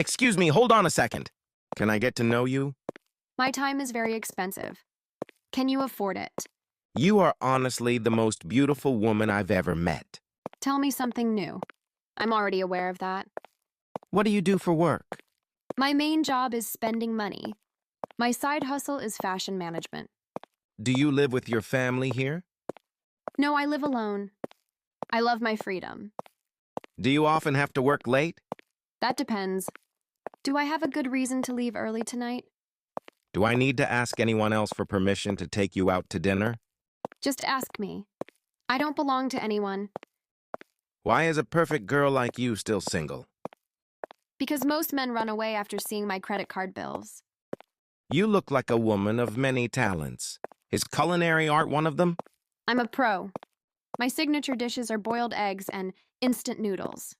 Excuse me, hold on a second. Can I get to know you? My time is very expensive. Can you afford it? You are honestly the most beautiful woman I've ever met. Tell me something new. I'm already aware of that. What do you do for work? My main job is spending money. My side hustle is fashion management. Do you live with your family here? No, I live alone. I love my freedom. Do you often have to work late? That depends. Do I have a good reason to leave early tonight? Do I need to ask anyone else for permission to take you out to dinner? Just ask me. I don't belong to anyone. Why is a perfect girl like you still single? Because most men run away after seeing my credit card bills. You look like a woman of many talents. Is culinary art one of them? I'm a pro. My signature dishes are boiled eggs and instant noodles.